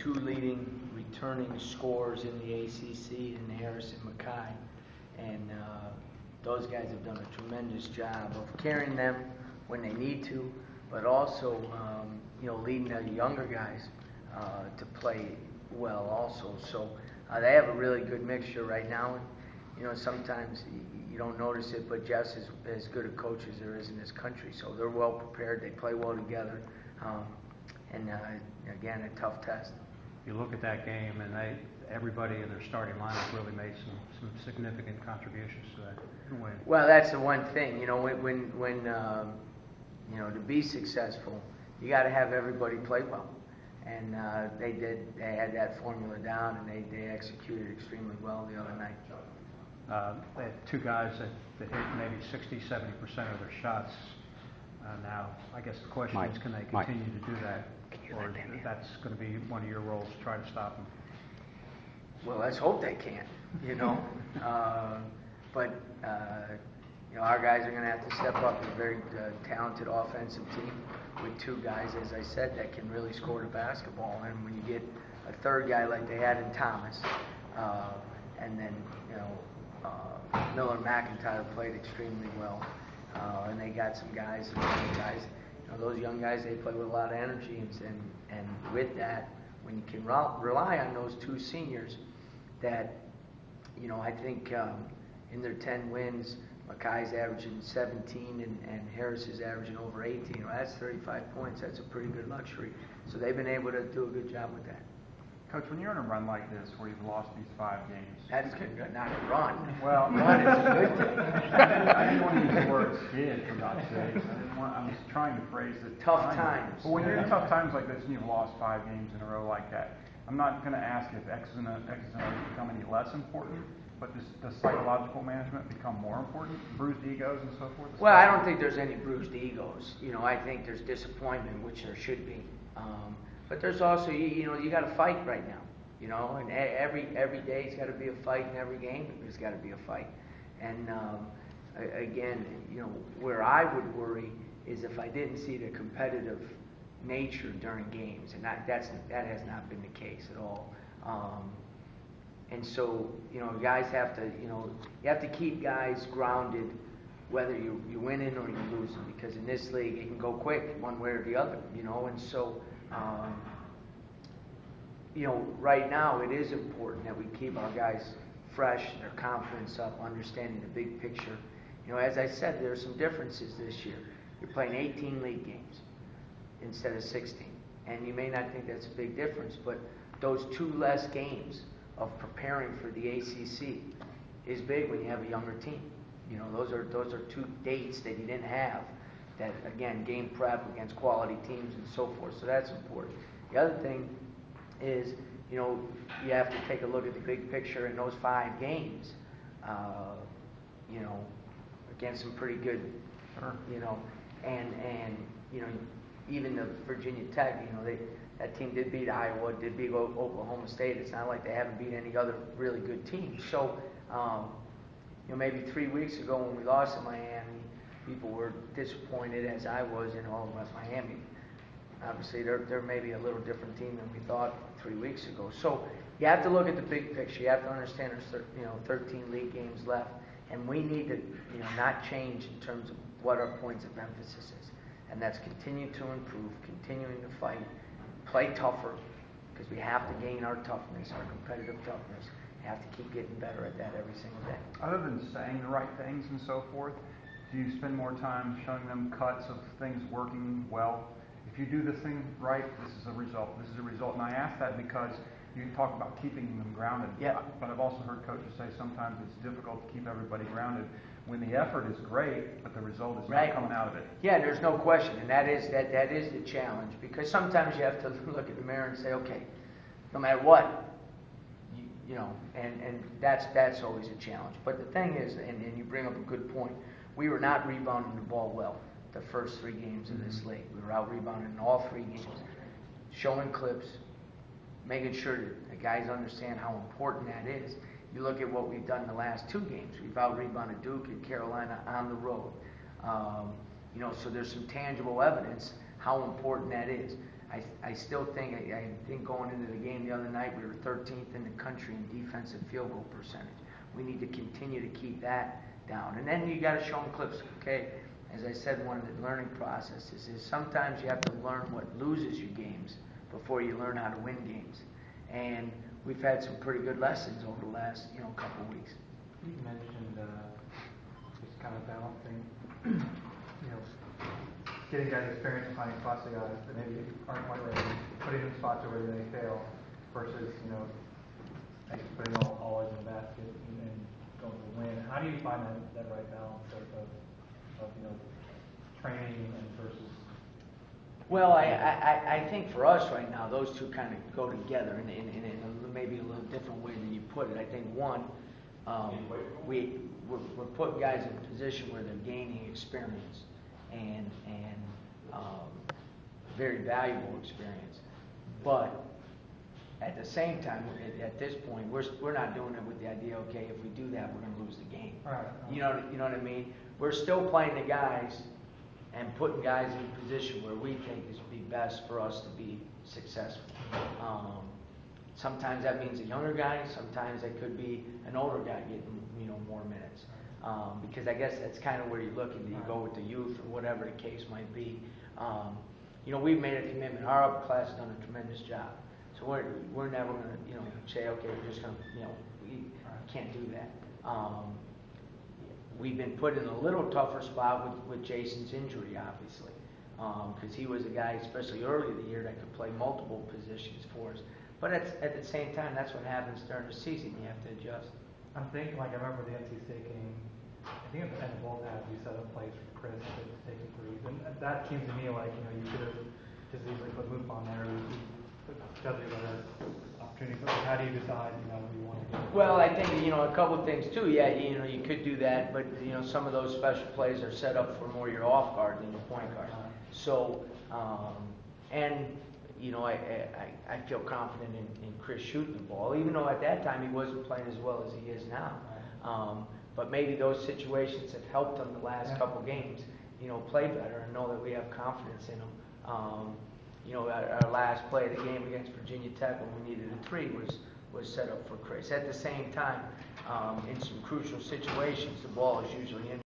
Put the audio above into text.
two leading returning scorers in the ACC, in Harris and Mackay, and those guys have done a tremendous job of carrying them when they need to, but also leading the younger guys to play well also. So they have a really good mixture right now. And, sometimes you don't notice it, but Jeff's is as good a coach as there is in this country. So they're well prepared. They play well together. And again, a tough test. You look at that game, and everybody in their starting lineup really made some significant contributions to that win. Well, that's the one thing. When to be successful, you got to have everybody play well. And they did. They had that formula down, and they executed extremely well the other night. They had two guys that hit maybe 60-70% of their shots. Now, I guess the question is, can they continue to do that? Or that's going to be one of your roles to try to stop them? Well, let's hope they can, but our guys are going to have to step up. A very talented offensive team with two guys, as I said, that can really score the basketball. And when you get a third guy like they had in Thomas, and then Miller McIntyre played extremely well, and they got some guys, those young guys, they play with a lot of energy, and with that, when you can rely on those two seniors, that I think in their 10 wins, Mackay's averaging 17 and Harris is averaging over 18. Well, that's 35 points. That's a pretty good luxury. So they've been able to do a good job with that. Coach, when you're in a run like this, where you've lost these 5 games, that's not a run. Well, run is a good thing. I didn't want to use the word skid, for God's sake. I was trying to phrase it. Tough times. But when you're in tough times like this and you've lost 5 games in a row like that, I'm not going to ask if X's and O's become any less important, but does psychological management become more important? Bruised egos and so forth? Well, I don't think there's any bruised egos. I think there's disappointment, which there should be. But there's also, you got to fight right now. And every day's got to be a fight, and every game there's got to be a fight. And again, where I would worry is if I didn't see the competitive nature during games, and that has not been the case at all. And so, guys have to, you have to keep guys grounded, whether you winning or you losing, because in this league it can go quick one way or the other, and so. Right now it is important that we keep our guys fresh, their confidence up, understanding the big picture. As I said, there are some differences this year. You're playing 18 league games instead of 16. And you may not think that's a big difference, but those 2 less games of preparing for the ACC is big when you have a younger team. Those are 2 dates that you didn't have. That, again, game prep against quality teams and so forth. So that's important. The other thing is, you have to take a look at the big picture in those 5 games, against some pretty good, and even the Virginia Tech, that team did beat Iowa, did beat Oklahoma State. It's not like they haven't beat any other really good teams. So, maybe 3 weeks ago when we lost to Miami, people were disappointed, as I was, in West Miami. Obviously, they're maybe a little different team than we thought 3 weeks ago. So you have to look at the big picture. You have to understand there's 13 league games left, and we need to not change in terms of what our points of emphasis is, and that's continue to improve, continuing to fight, play tougher, because we have to gain our toughness, our competitive toughness. You have to keep getting better at that every single day. Other than saying the right things and so forth, do you spend more time showing them cuts of things working well? If you do this thing right, this is a result. This is a result. And I ask that because you talk about keeping them grounded. Yeah. But I've also heard coaches say sometimes it's difficult to keep everybody grounded when the effort is great, but the result is not coming out of it. Yeah, there's no question. And that is the challenge, because sometimes you have to look in the mirror and say, okay, no matter what, and that's always a challenge. But the thing is, and you bring up a good point, we were not rebounding the ball well the first 3 games of this league. We were out rebounding in all 3 games, showing clips, making sure that the guys understand how important that is. You look at what we've done in the last 2 games. We've out rebounded Duke and Carolina on the road. So there's some tangible evidence how important that is. I still think, I think going into the game the other night, we were 13th in the country in defensive field goal percentage. We need to continue to keep that down. And then you got to show them clips, okay? As I said, one of the learning processes is sometimes you have to learn what loses you games before you learn how to win games. And we've had some pretty good lessons over the last, couple of weeks. You mentioned just kind of balancing, getting guys experience and finding spots of guys that maybe aren't quite ready, putting them in spots where they fail, versus actually putting all eggs in the basket and going to win. How do you find that right balance of training and versus? Well, I think for us right now, those two kind of go together in maybe a little different way than you put it. I think one, we're putting guys in a position where they're gaining experience and very valuable experience. But at the same time, at this point, we're not doing it with the idea, okay, if we do that, we're going to lose the game. Right. You know what I mean? We're still playing the guys and putting guys in a position where we think is be best for us to be successful. Sometimes that means a younger guy. Sometimes it could be an older guy getting more minutes. Because I guess that's kind of where you're looking. Do you go with the youth or whatever the case might be? We've made a commitment. Our upper class has done a tremendous job. So we're never going to say, okay, we're just going to we can't do that. We've been put in a little tougher spot with Jason's injury, obviously, because he was a guy, especially early in the year, that could play multiple positions for us. But at the same time, that's what happens during the season. You have to adjust. I'm thinking, I remember the NC State game. I think at the end of both halves, you set up plays for Chris to take the threes, and that seems to me like you could have just easily put Luke on there. Judge it as opportunity. So how do you decide who you want to get? Well, I think a couple of things too. Yeah, you could do that, but some of those special plays are set up for more your off guard than your point guard. So, I feel confident in Chris shooting the ball, even though at that time he wasn't playing as well as he is now. But maybe those situations have helped him the last couple games, play better and know that we have confidence in him. Our last play of the game against Virginia Tech when we needed a three was set up for Chris. At the same time, in some crucial situations, the ball is usually in